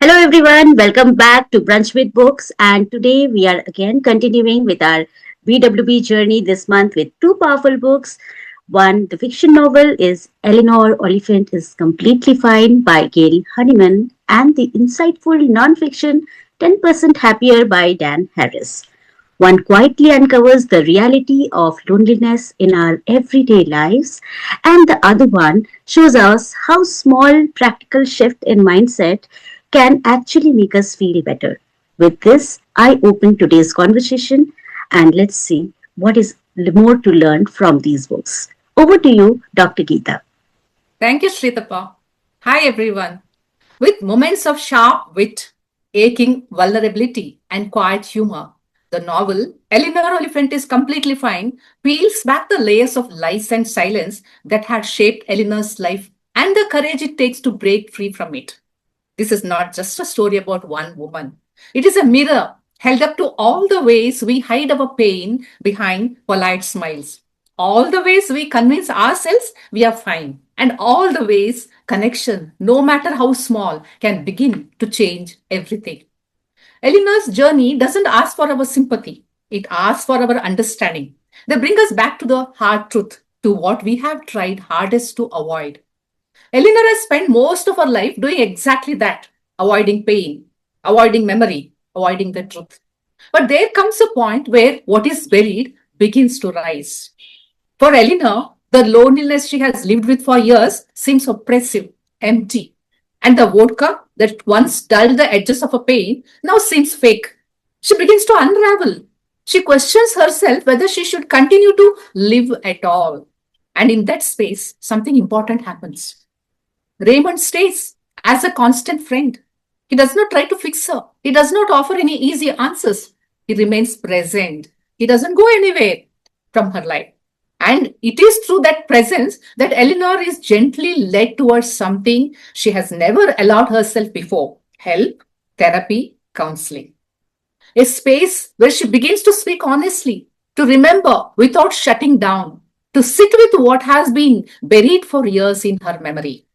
Hello everyone, welcome back to Brunch with Books, and today we are again continuing with our BWB journey this month with two powerful books. One, the fiction novel is Eleanor, Oliphant is Completely Fine by Gail Honeyman, and the insightful non-fiction 10% Happier by Dan Harris. One quietly uncovers the reality of loneliness in our everyday lives, and the other one shows us how small practical shift in mindset can actually make us feel better. With this, I open today's conversation and let's see what is more to learn from these books. Over to you, Dr. Geeta. Thank you, Sritapa. Hi, everyone. With moments of sharp wit, aching vulnerability, and quiet humor, the novel Eleanor Oliphant is Completely Fine peels back the layers of lies and silence that had shaped Eleanor's life and the courage it takes to break free from it. This is not just a story about one woman. It is a mirror held up to all the ways we hide our pain behind polite smiles, all the ways we convince ourselves we are fine, and all the ways connection, no matter how small, can begin to change everything. Eleanor's journey doesn't ask for our sympathy, it asks for our understanding. They bring us back to the hard truth, to what we have tried hardest to avoid. Eleanor has spent most of her life doing exactly that, avoiding pain, avoiding memory, avoiding the truth. But there comes a point where what is buried begins to rise. For Eleanor, the loneliness she has lived with for years seems oppressive, empty. And the vodka that once dulled the edges of her pain now seems fake. She begins to unravel. She questions herself whether she should continue to live at all. And in that space, something important happens. Raymond stays as a constant friend. He does not try to fix her. He does not offer any easy answers. He remains present. He doesn't go anywhere from her life. And it is through that presence that Eleanor is gently led towards something she has never allowed herself before: help, therapy, counseling. A space where she begins to speak honestly, to remember without shutting down, to sit with what has been buried for years in her memory.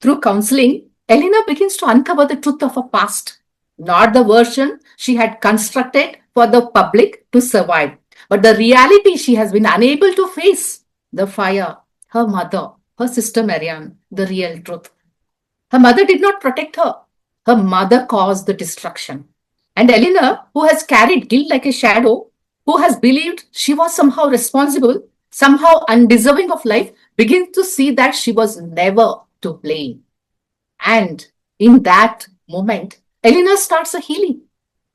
Through counseling, Eleanor begins to uncover the truth of her past, not the version she had constructed for the public to survive, but the reality she has been unable to face: the fire, her mother, her sister Marianne, the real truth. Her mother did not protect her. Her mother caused the destruction. And Eleanor, who has carried guilt like a shadow, who has believed she was somehow responsible, somehow undeserving of life, begins to see that she was never to blame. And in that moment, Eleanor starts a healing.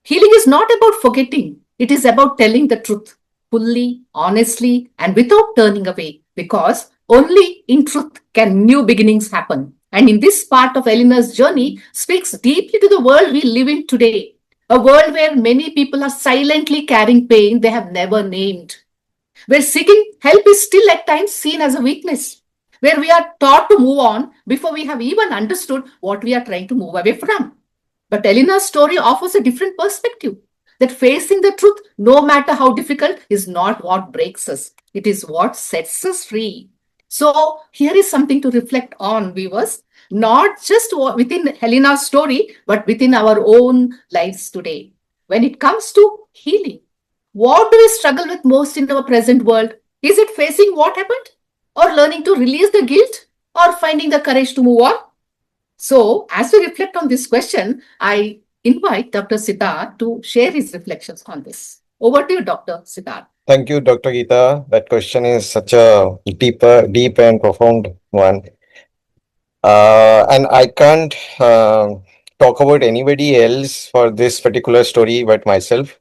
Healing is not about forgetting, it is about telling the truth fully, honestly, and without turning away, because only in truth can new beginnings happen. And in this part of Eleanor's journey speaks deeply to the world we live in today, a world where many people are silently carrying pain they have never named, where seeking help is still at times seen as a weakness, where we are taught to move on before we have even understood what we are trying to move away from. But Eleanor's story offers a different perspective, that facing the truth, no matter how difficult, is not what breaks us, it is what sets us free. So, here is something to reflect on, viewers, not just within Eleanor's story, but within our own lives today. When it comes to healing, what do we struggle with most in our present world? Is it facing what happened, or learning to release the guilt, or finding the courage to move on? So, as we reflect on this question, I invite Dr. Siddharth to share his reflections on this. Over to you, Dr. Siddharth. Thank you, Dr. Geeta. That question is such a deep and profound one. And I can't talk about anybody else for this particular story but myself,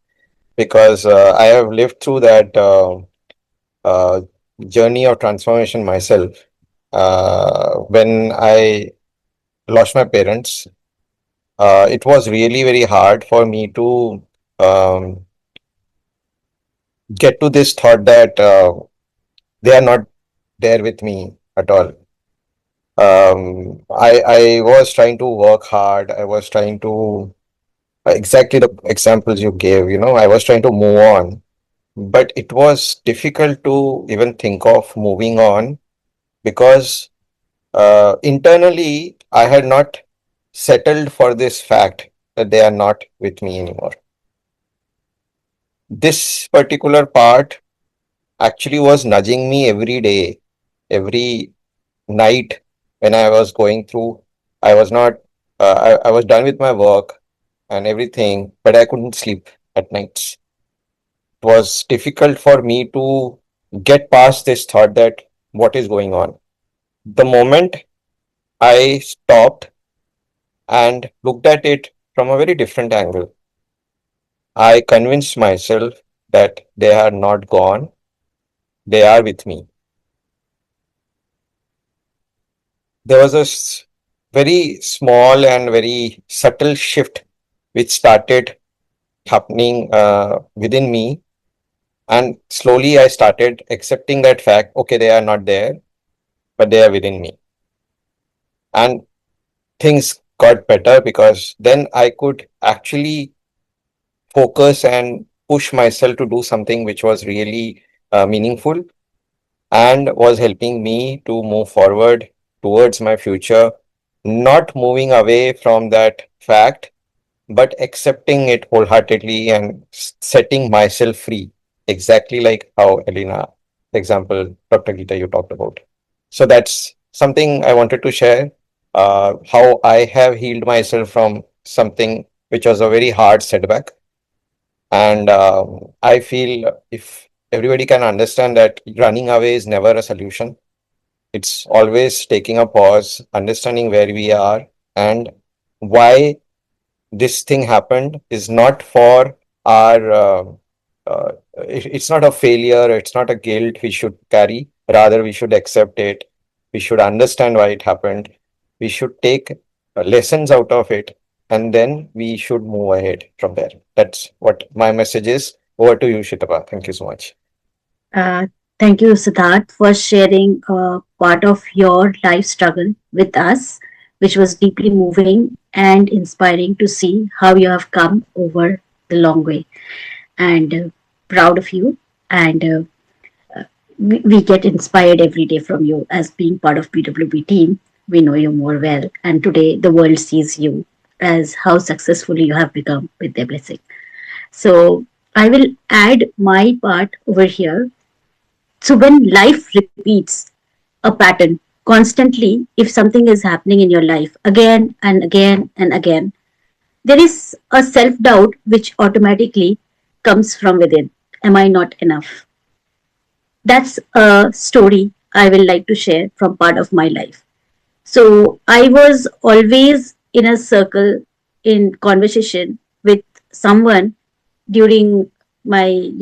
because I have lived through that uh, journey of transformation myself. When I lost my parents, it was really very hard for me to um, get to this thought that they are not there with me at all. I was trying to work hard. I was trying to exactly the examples you gave. I was trying to move on, but it was difficult to even think of moving on, because internally I had not settled for this fact that they are not with me anymore. This particular part actually was nudging me every day, every night when I was going through. I was not, I was done with my work and everything, but I couldn't sleep at nights. It was difficult for me to get past this thought that what is going on. The moment I stopped and looked at it from a very different angle, I convinced myself that they are not gone, they are with me. There was a very small and very subtle shift which started happening within me. And slowly I started accepting that fact, okay, they are not there, but they are within me. And things got better because then I could actually focus and push myself to do something which was really meaningful and was helping me to move forward towards my future, not moving away from that fact, but accepting it wholeheartedly and setting myself free, exactly like how Elena, example, Dr. Gita, you talked about. So that's something I wanted to share, how I have healed myself from something which was a very hard setback. And I feel if everybody can understand that running away is never a solution, it's always taking a pause, understanding where we are and why this thing happened is not for our, it's not a failure, it's not a guilt we should carry. Rather, we should accept it. We should understand why it happened. We should take lessons out of it and then we should move ahead from there. That's what my message is. Over to you, Shitapa. Thank you so much. Uh, Thank you, Siddharth, for sharing part of your life struggle with us, which was deeply moving and inspiring to see how you have come over the long way. And proud of you. And we get inspired every day from you as being part of BWB team. We know you more well. And today the world sees you as how successfully you have become with their blessing. So I will add my part over here. So when life repeats a pattern constantly, if something is happening in your life again and again and again, there is a self doubt which automatically comes from within. Am I not enough? That's a story I will like to share from part of my life. So I was always in a circle in conversation with someone during my,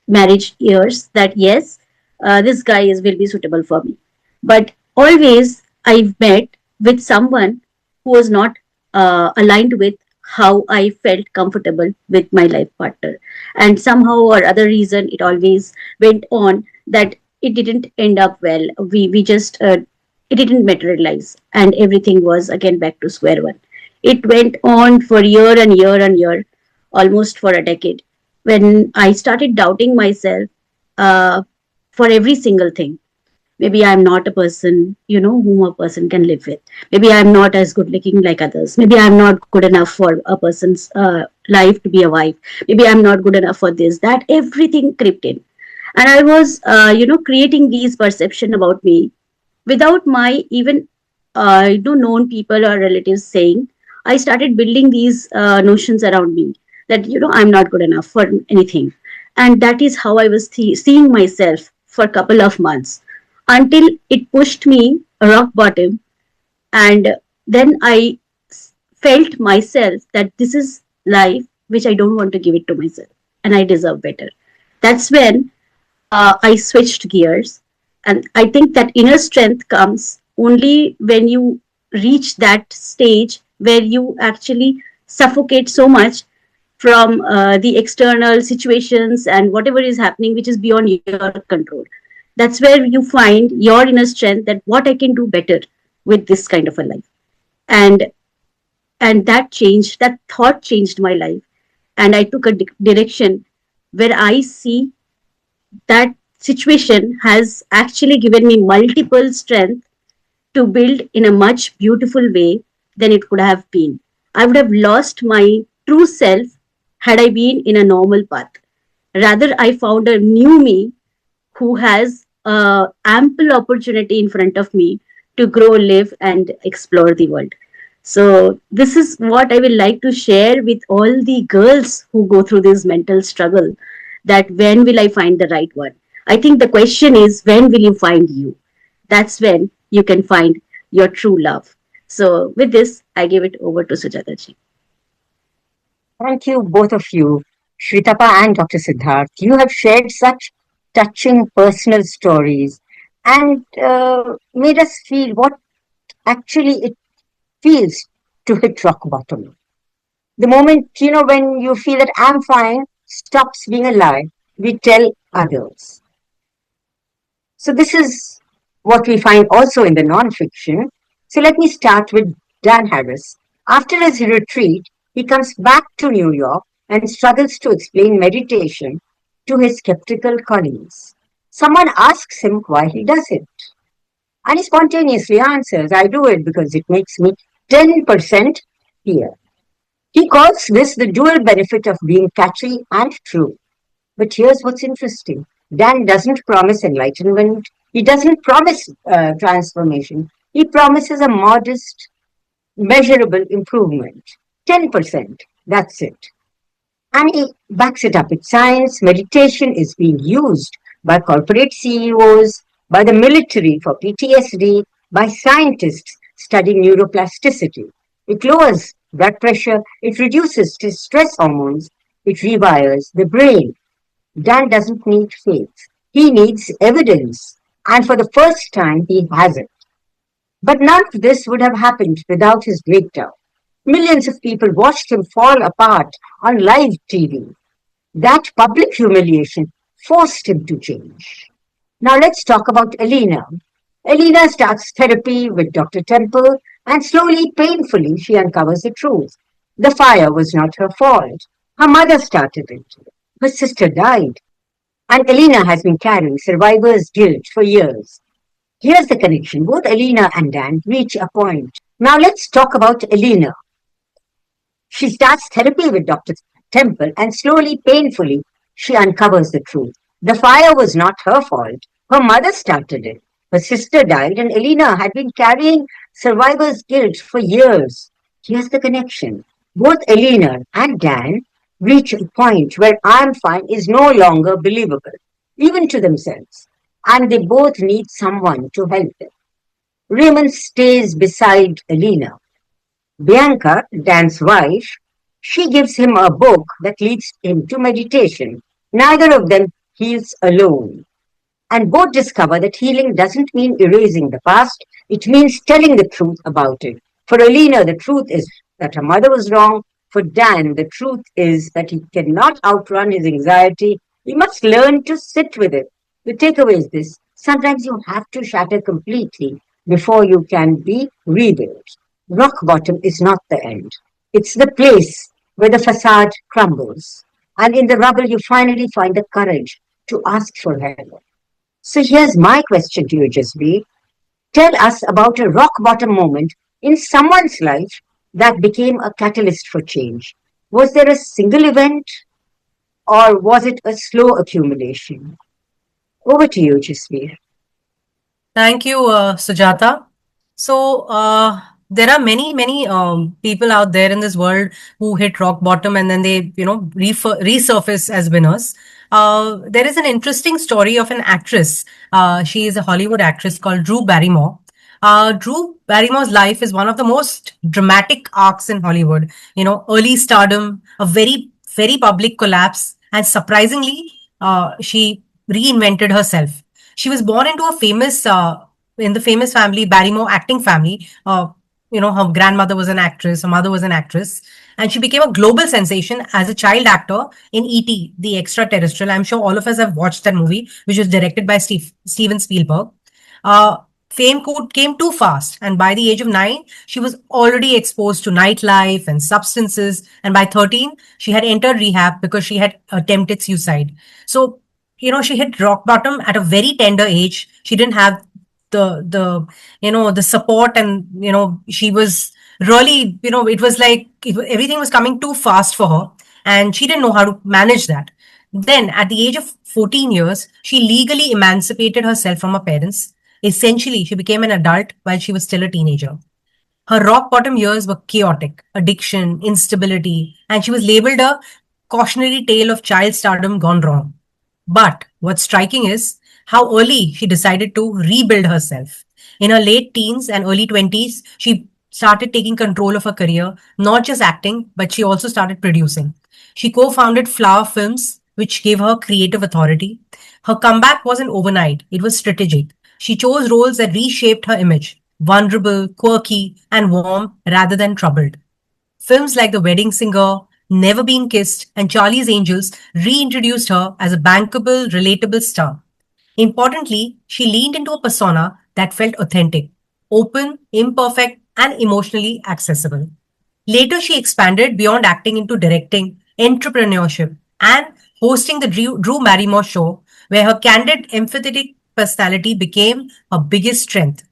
marriage years that yes, this guy is will be suitable for me. But always I've met with someone who was not aligned with how I felt comfortable with my life partner. And somehow or other reason, it always went on that it didn't end up well. We just it didn't materialize, and everything was again back to square one. It went on for year and year and year, almost for a decade, when I started doubting myself uh, for every single thing. Maybe I'm not a person, whom a person can live with. Maybe I'm not as good looking like others. Maybe I'm not good enough for a person's life to be a wife. Maybe I'm not good enough for this, that, everything crept in. And I was, creating these perception about me without my even known people or relatives saying. I started building these notions around me that I'm not good enough for anything. And that is how I was seeing myself for a couple of months until it pushed me rock bottom. And then I felt myself that this is life which I don't want to give it to myself, and I deserve better. That's when I switched gears. And I think that inner strength comes only when you reach that stage where you actually suffocate so much from the external situations and whatever is happening, which is beyond your control. That's where you find your inner strength, that what I can do better with this kind of a life. And that thought changed my life. And I took a direction where I see that situation has actually given me multiple strength to build in a much beautiful way than it could have been. I would have lost my true self had I been in a normal path. Rather, I found a new me who has ample opportunity in front of me to grow, live, and explore the world. So, this is what I will like to share with all the girls who go through this mental struggle, that when will I find the right one? I think the question is, when will you find you? That's when you can find your true love. So, with this, I give it over to Sujata ji. Thank you, both of you, Shritapa and Dr. Siddharth. You have shared such touching personal stories and made us feel what actually it feels to hit rock bottom. The moment, when you feel that I'm fine stops being a lie, we tell others. So this is what we find also in the non-fiction. So let me start with Dan Harris. After his retreat, he comes back to New York and struggles to explain meditation to his skeptical colleagues. Someone asks him why he does it. And he spontaneously answers, I do it because it makes me 10% here. He calls this the dual benefit of being catchy and true. But here's what's interesting. Dan doesn't promise enlightenment. He doesn't promise transformation. He promises a modest, measurable improvement. 10%. That's it. And he backs it up with science. Meditation is being used by corporate CEOs, by the military for PTSD, by scientists studying neuroplasticity. It lowers blood pressure, it reduces stress hormones, it rewires the brain. Dan doesn't need faith. He needs evidence. And for the first time, he has it. But none of this would have happened without his breakdown. Millions of people watched him fall apart on live TV. That public humiliation forced him to change. Now let's talk about Elena. Elena starts therapy with Dr. Temple, and slowly, painfully, she uncovers the truth. The fire was not her fault. Her mother started it. Her sister died. And Elena has been carrying survivor's guilt for years. Here's the connection. Both Elena and Dan reach a point. Now let's talk about Elena. She starts therapy with Dr. Temple, and slowly, painfully, she uncovers the truth. The fire was not her fault. Her mother started it. Her sister died, and Elena had been carrying survivor's guilt for years. Here's the connection. Both Elena and Dan reach a point where I'm fine is no longer believable, even to themselves. And they both need someone to help them. Raymond stays beside Elena. Bianca, Dan's wife, she gives him a book that leads him to meditation. Neither of them heals alone. And both discover that healing doesn't mean erasing the past, it means telling the truth about it. For Elena, the truth is that her mother was wrong. For Dan, the truth is that he cannot outrun his anxiety. He must learn to sit with it. The takeaway is this: sometimes you have to shatter completely before you can be rebuilt. Rock bottom is not the end. It's the place where the facade crumbles. And in the rubble, you finally find the courage to ask for help. So here's my question to you, Jasbir. Tell us about a rock bottom moment in someone's life that became a catalyst for change. Was there a single event or was it a slow accumulation? Over to you, Jasbir. Thank you, Sujata. So, there are many people out there in this world who hit rock bottom and then they, resurface as winners. There is an interesting story of an actress. She is a Hollywood actress called Drew Barrymore. Drew Barrymore's life is one of the most dramatic arcs in Hollywood. Early stardom, a very public collapse, and surprisingly, she reinvented herself. She was born into in the famous family, Barrymore acting family. Her grandmother was an actress, her mother was an actress, and she became a global sensation as a child actor in E.T., the Extraterrestrial. I'm sure all of us have watched that movie, which was directed by Steven Spielberg. Fame came too fast, and by the age of 9, she was already exposed to nightlife and substances. And by 13, she had entered rehab because she had attempted suicide. So, she hit rock bottom at a very tender age. She didn't have the support, and she was really, it was like everything was coming too fast for her, and she didn't know how to manage that. Then, at the age of 14 years, she legally emancipated herself from her parents. Essentially, she became an adult while she was still a teenager. Her rock bottom years were chaotic, addiction, instability, and she was labeled a cautionary tale of child stardom gone wrong. But what's striking is how early she decided to rebuild herself. In her late teens and early 20s, she started taking control of her career, not just acting, but she also started producing. She co founded Flower Films, which gave her creative authority. Her comeback wasn't overnight, it was strategic. She chose roles that reshaped her image vulnerable, quirky, and warm rather than troubled. Films like The Wedding Singer, Never Been Kissed, and Charlie's Angels reintroduced her as a bankable, relatable star. Importantly, she leaned into a persona that felt authentic, open, imperfect, and emotionally accessible. Later, she expanded beyond acting into directing, entrepreneurship, and hosting the Drew Barrymore show, where her candid, empathetic personality became her biggest strength.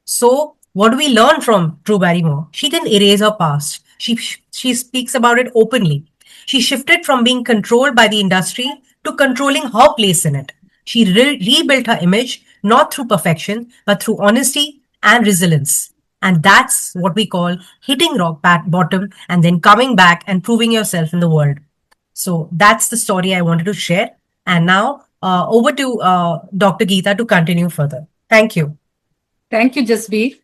So, what do we learn from Drew Barrymore? She didn't erase her past. She speaks about it openly. She shifted from being controlled by the industry to controlling her place in it. She rebuilt her image not through perfection, but through honesty and resilience. And that's what we call hitting bottom and then coming back and proving yourself in the world. So that's the story I wanted to share. And now over to Dr. Geeta to continue further. Thank you. Thank you, Jasbir.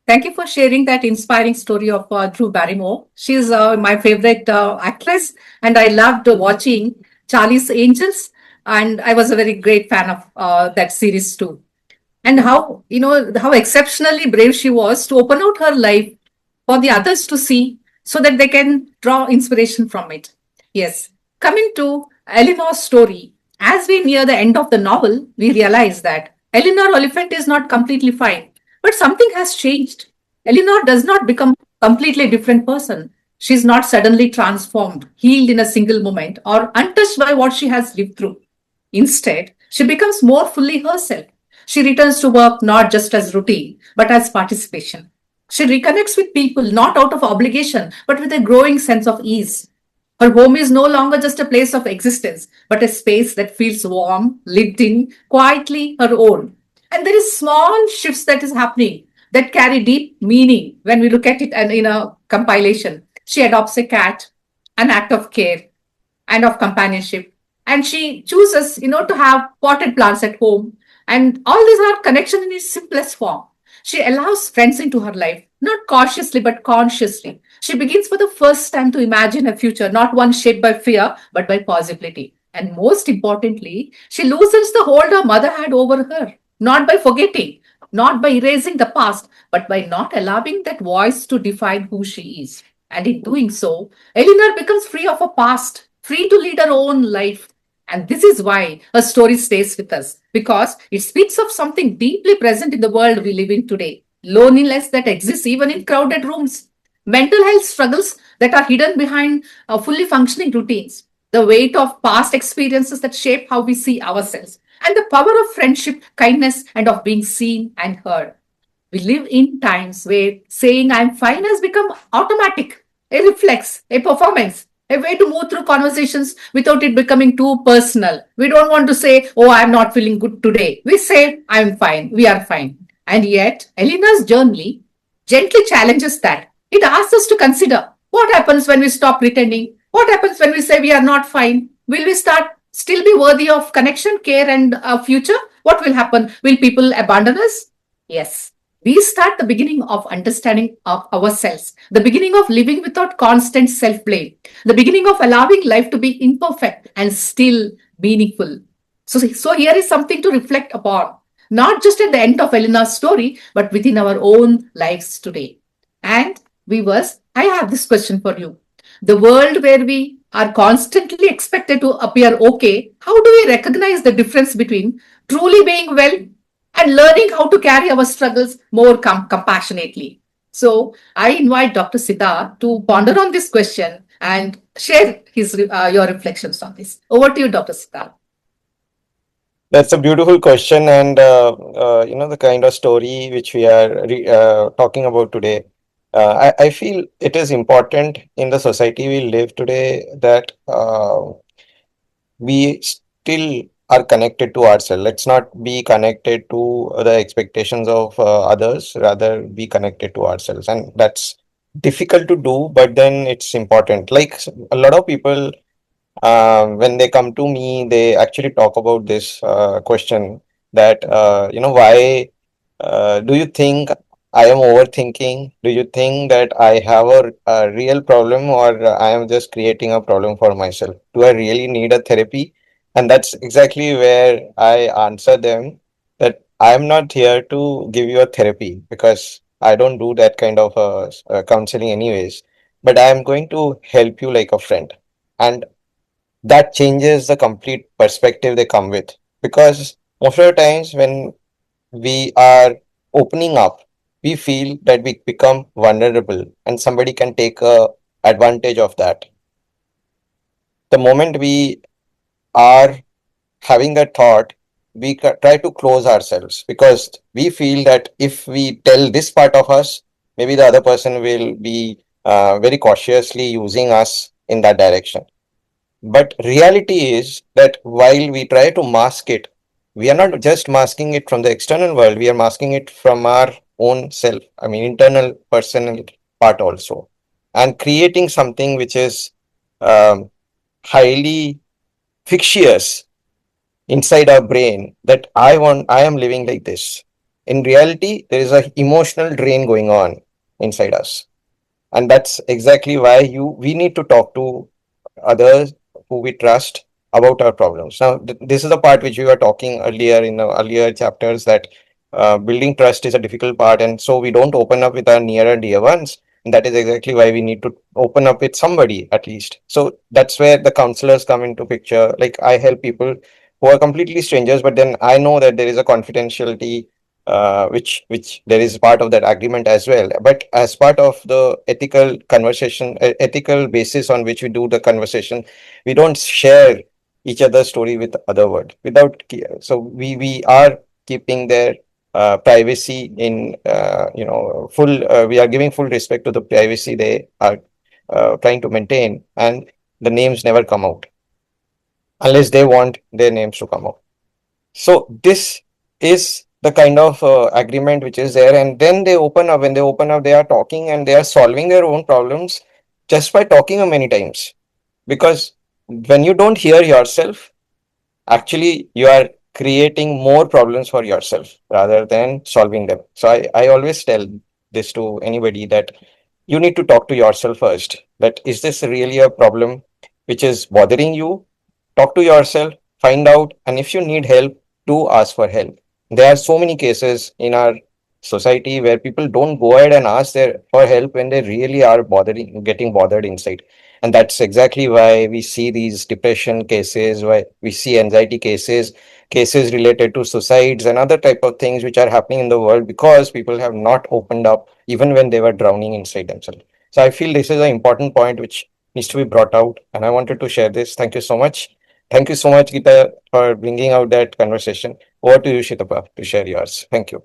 Thank you for sharing that inspiring story of Drew Barrymore. She's my favorite actress, and I loved watching Charlie's Angels, and I was a very great fan of that series too. And how, how exceptionally brave she was to open out her life for the others to see so that they can draw inspiration from it. Yes. Coming to Eleanor's story, as we near the end of the novel, we realize that Eleanor Oliphant is not completely fine, but something has changed. Eleanor does not become a completely different person. She's not suddenly transformed, healed in a single moment, or untouched by what she has lived through. Instead, she becomes more fully herself. She returns to work not just as routine, but as participation. She reconnects with people not out of obligation, but with a growing sense of ease. Her home is no longer just a place of existence, but a space that feels warm, lived in, quietly her own. And there is small shifts that is happening that carry deep meaning when we look at it and in a compilation. She adopts a cat, an act of care and of companionship. And she chooses, to have potted plants at home. And all these are connection in its simplest form. She allows friends into her life, not cautiously but consciously. She begins for the first time to imagine a future, not one shaped by fear, but by possibility. And most importantly, she loosens the hold her mother had over her, not by forgetting, not by erasing the past, but by not allowing that voice to define who she is. And in doing so, Eleanor becomes free of her past, free to lead her own life. And this is why her story stays with us, because it speaks of something deeply present in the world we live in today. Loneliness that exists even in crowded rooms, mental health struggles that are hidden behind fully functioning routines, the weight of past experiences that shape how we see ourselves, and the power of friendship, kindness, and of being seen and heard. We live in times where saying I'm fine has become automatic, a reflex, a performance, a way to move through conversations without it becoming too personal. We don't want to say, oh, I'm not feeling good today. We say, I'm fine, we are fine. And yet, Elena's journey gently challenges that. It asks us to consider what happens when we stop pretending? What happens when we say we are not fine? Will we start still be worthy of connection, care, and a future? What will happen? Will people abandon us? Yes. We start the beginning of understanding of ourselves, the beginning of living without constant self-blame, the beginning of allowing life to be imperfect and still meaningful. So here is something to reflect upon, not just at the end of Eleanor's story, but within our own lives today. And viewers, I have this question for you. The world where we are constantly expected to appear okay, how do we recognize the difference between truly being well and learning how to carry our struggles more compassionately? So I invite Dr. Siddharth to ponder on this question and share your reflections on this. Over to you, Dr. Siddharth. That's a beautiful question, and the kind of story which we are talking about today. I feel it is important in the society we live today that we still are connected to ourselves. Let's not be connected to the expectations of others, rather be connected to ourselves. And that's difficult to do, but then it's important. Like a lot of people, when they come to me, they actually talk about this question that, why do you think I am overthinking? Do you think that I have a real problem, or I am just creating a problem for myself? Do I really need a therapy? And that's exactly where I answer them that I'm not here to give you a therapy because I don't do that kind of counseling anyways, but I am going to help you like a friend. And that changes the complete perspective they come with. Because most of the times when we are opening up, we feel that we become vulnerable and somebody can take advantage of that. The moment we are having that thought, we try to close ourselves because we feel that if we tell this part of us, maybe the other person will be very cautiously using us in that direction. But reality is that while we try to mask it, we are not just masking it from the external world, we are masking it from our own self, I mean, internal personal part also, and creating something which is um, highly fictitious inside our brain that I am living like this. In reality, there is a emotional drain going on inside us. And that's exactly why we need to talk to others who we trust about our problems. Now, this is the part which we were talking earlier in the earlier chapters that building trust is a difficult part, and so we don't open up with our near and dear ones. And that is exactly why we need to open up with somebody at least. So that's where the counselors come into picture. Like I help people who are completely strangers, but then I know that there is a confidentiality which there is part of that agreement as well. But as part of the ethical conversation, ethical basis on which we do the conversation, we don't share each other's story with other world without. So we are keeping their privacy in full. We are giving full respect to the privacy they are trying to maintain, and the names never come out unless they want their names to come out. So this is the kind of agreement which is there, and then they open up. When they open up, they are talking and they are solving their own problems just by talking many times. Because when you don't hear yourself, actually you are creating more problems for yourself rather than solving them. So I always tell this to anybody that you need to talk to yourself first. That is this really a problem which is bothering you? Talk to yourself, find out, and if you need help, do ask for help. There are so many cases in our society where people don't go ahead and ask for help when they really are getting bothered inside. And that's exactly why we see these depression cases, why we see anxiety cases, cases related to suicides and other type of things which are happening in the world because people have not opened up even when they were drowning inside themselves. So I feel this is an important point which needs to be brought out, and I wanted to share this. Thank you so much. Thank you so much, Geeta, for bringing out that conversation. Over to you, Shitapa, to share yours. Thank you.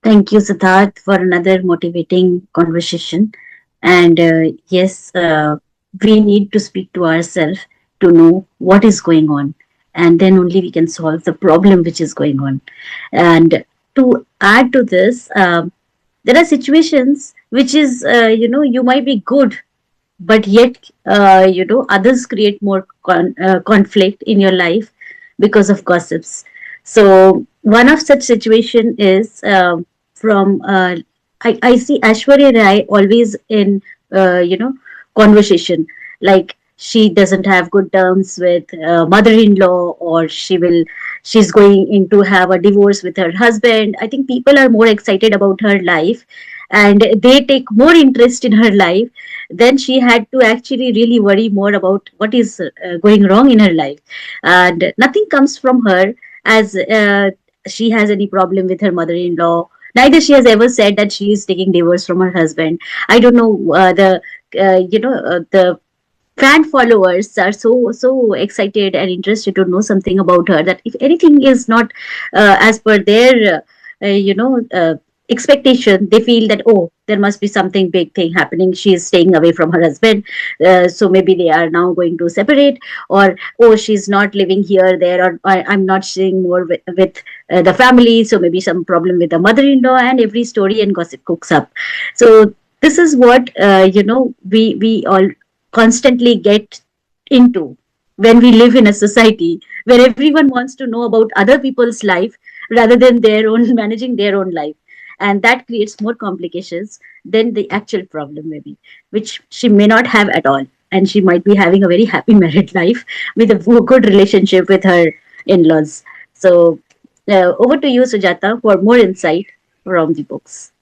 Thank you, Siddharth, for another motivating conversation. And yes, we need to speak to ourselves to know what is going on. And then only we can solve the problem which is going on. And to add to this, there are situations which is, you might be good, but yet, others create more conflict in your life because of gossips. So one of such situation is from I see Ashwarya Rai always in conversation, like she doesn't have good terms with mother-in-law, or she's going in to have a divorce with her husband. I think people are more excited about her life, and they take more interest in her life. Then she had to actually really worry more about what is going wrong in her life, and nothing comes from her as she has any problem with her mother-in-law. Neither she has ever said that she is taking divorce from her husband. I don't know, the fan followers are so excited and interested to know something about her, that if anything is not as per their uh, you know uh, expectation, they feel that, oh, there must be something big thing happening. She is staying away from her husband, so maybe they are now going to separate, or oh, she's not living here, there, or I'm not staying more with the family, so maybe some problem with the mother-in-law, and every story and gossip cooks up. So this is what we all constantly get into when we live in a society where everyone wants to know about other people's life rather than their own, managing their own life. And that creates more complications than the actual problem, maybe, which she may not have at all. And she might be having a very happy married life with a good relationship with her in laws. So, over to you, Sujata, for more insight from the books.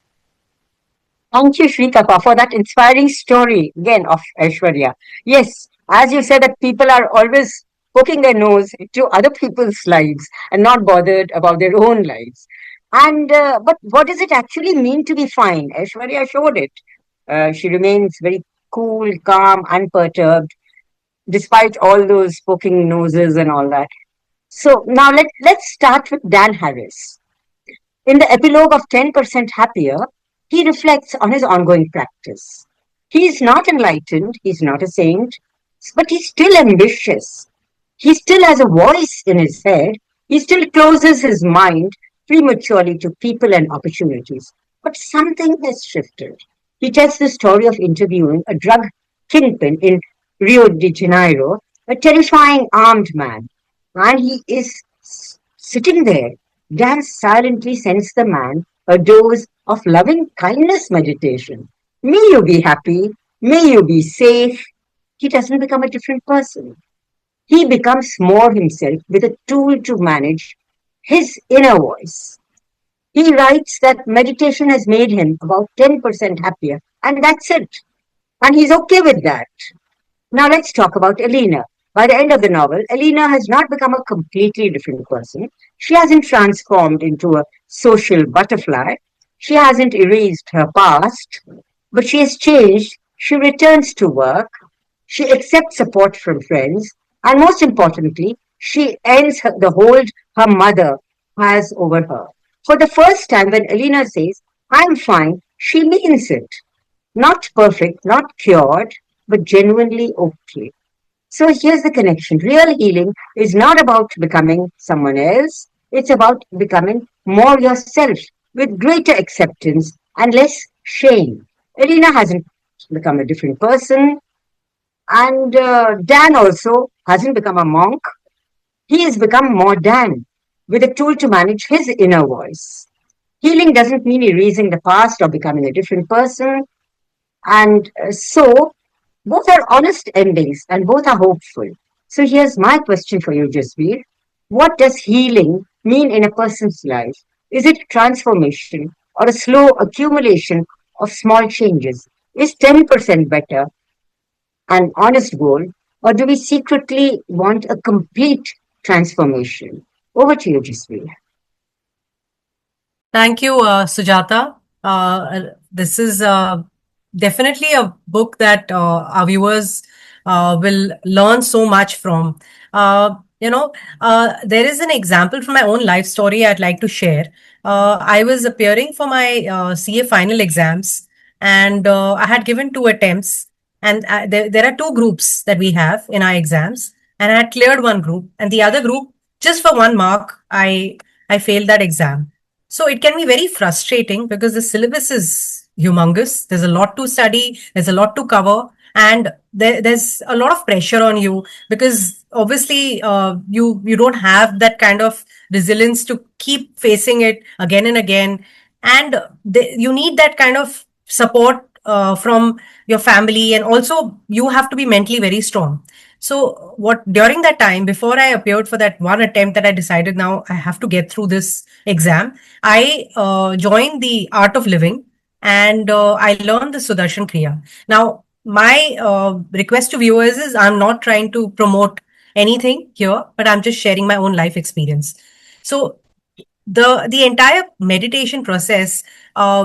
Thank you, Shrikapa, for that inspiring story again of Aishwarya. Yes, as you said, that people are always poking their nose into other people's lives and not bothered about their own lives. And but what does it actually mean to be fine? Aishwarya showed it. She remains very cool, calm, unperturbed, despite all those poking noses and all that. So now let's start with Dan Harris. In the epilogue of 10% Happier, he reflects on his ongoing practice. He is not enlightened, he's not a saint, but he's still ambitious. He still has a voice in his head. He still closes his mind prematurely to people and opportunities. But something has shifted. He tells the story of interviewing a drug kingpin in Rio de Janeiro, a terrifying armed man. And he is sitting there. Dan silently sends the man a dose of loving kindness meditation. May you be happy. May you be safe. He doesn't become a different person. He becomes more himself with a tool to manage his inner voice. He writes that meditation has made him about 10% happier, and that's it. And he's okay with that. Now let's talk about Eleanor. By the end of the novel, Eleanor has not become a completely different person. She hasn't transformed into a social butterfly. She hasn't erased her past, but she has changed. She returns to work. She accepts support from friends. And most importantly, she ends the hold her mother has over her. For the first time, when Eleanor says, I'm fine, she means it. Not perfect, not cured, but genuinely okay. So here's the connection. Real healing is not about becoming someone else. It's about becoming more yourself with greater acceptance and less shame. Elena hasn't become a different person. And Dan also hasn't become a monk. He has become more Dan with a tool to manage his inner voice. Healing doesn't mean erasing the past or becoming a different person. And so both are honest endings and both are hopeful. So here's my question for you, Jasveer. What does healing mean in a person's life? Is it transformation or a slow accumulation of small changes? Is 10% better an honest goal, or do we secretly want a complete transformation? Over to you, Jasveer. Thank you, Sujata. This is definitely a book that our viewers will learn so much from. There is an example from my own life story I'd like to share. I was appearing for my CA final exams, and I had given 2 attempts. And there are 2 groups that we have in our exams, and I had cleared one group, and the other group, just for 1 mark, I failed that exam. So it can be very frustrating because the syllabus is humongous. There's a lot to study, there's a lot to cover, and there's a lot of pressure on you because obviously you don't have that kind of resilience to keep facing it again and again. And you need that kind of support from your family, and also you have to be mentally very strong. So what during that time, before I appeared for that one attempt that I decided now I have to get through this exam, I joined the Art of Living, and I learned the Sudarshan Kriya. Now, my request to viewers is I'm not trying to promote anything here, but I'm just sharing my own life experience. So the entire meditation process,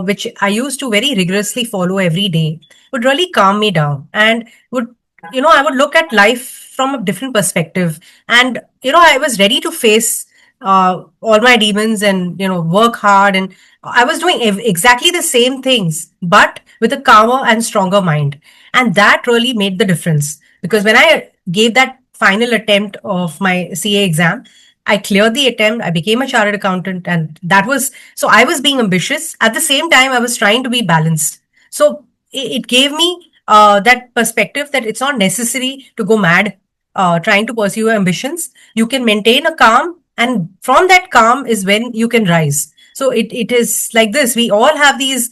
which I used to very rigorously follow every day, would really calm me down, and would I would look at life from a different perspective, and I was ready to face all my demons and work hard, and I was doing exactly the same things but with a calmer and stronger mind. And that really made the difference, because when I gave that final attempt of my CA exam, I cleared the attempt, I became a chartered accountant, and that was, so I was being ambitious. At the same time, I was trying to be balanced. So it gave me that perspective that it's not necessary to go mad trying to pursue your ambitions. You can maintain a calm, and from that calm is when you can rise. So it is like this. We all have these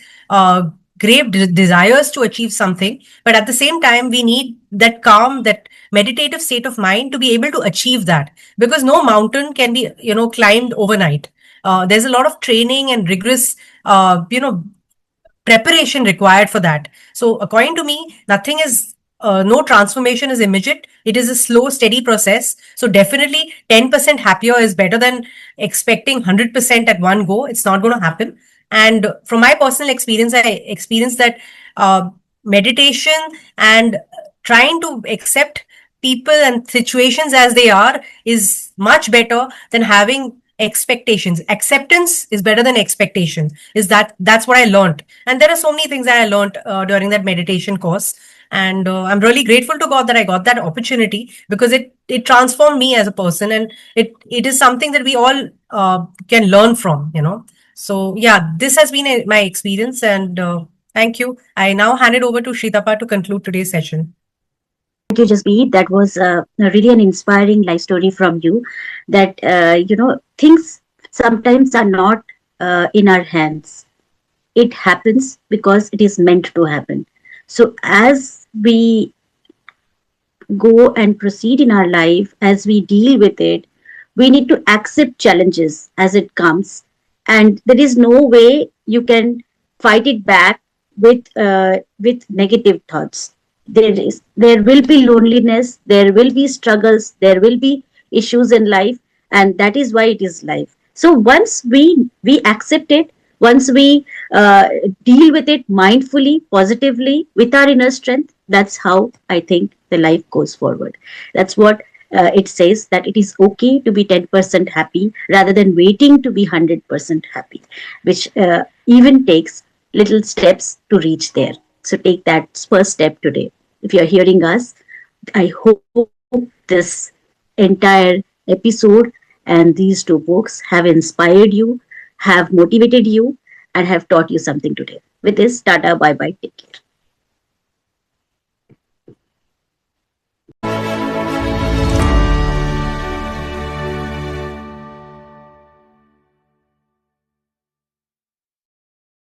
great desires to achieve something, but at the same time, we need that calm, that meditative state of mind to be able to achieve that, because no mountain can be climbed overnight. There's a lot of training and rigorous preparation required for that. So according to me, nothing is no transformation is immediate. It is a slow, steady process. So definitely 10% happier is better than expecting 100% at one go. It's not going to happen. And from my personal experience, I experienced that meditation and trying to accept people and situations as they are is much better than having expectations. Acceptance is better than expectation. That's what I learned. And there are so many things that I learned during that meditation course. And I'm really grateful to God that I got that opportunity, because it transformed me as a person, and it is something that we all can learn from. So yeah, this has been my experience, and thank you. I now hand it over to Shritapa to conclude today's session. Thank you, Jasmeet. That was really an inspiring life story from you. That things sometimes are not in our hands. It happens because it is meant to happen. So as we go and proceed in our life, as we deal with it, we need to accept challenges as it comes, and there is no way you can fight it back with negative thoughts. There will be loneliness, there will be struggles, there will be issues in life, and that is why it is life. So once we accept it, once we deal with it mindfully, positively, with our inner strength, that's how I think the life goes forward. That's what it says, that it is okay to be 10% happy rather than waiting to be 100% happy, which even takes little steps to reach there. So take that first step today. If you're hearing us, I hope this entire episode and these two books have inspired you, have motivated you, and have taught you something today. With this, tata, bye bye, take care.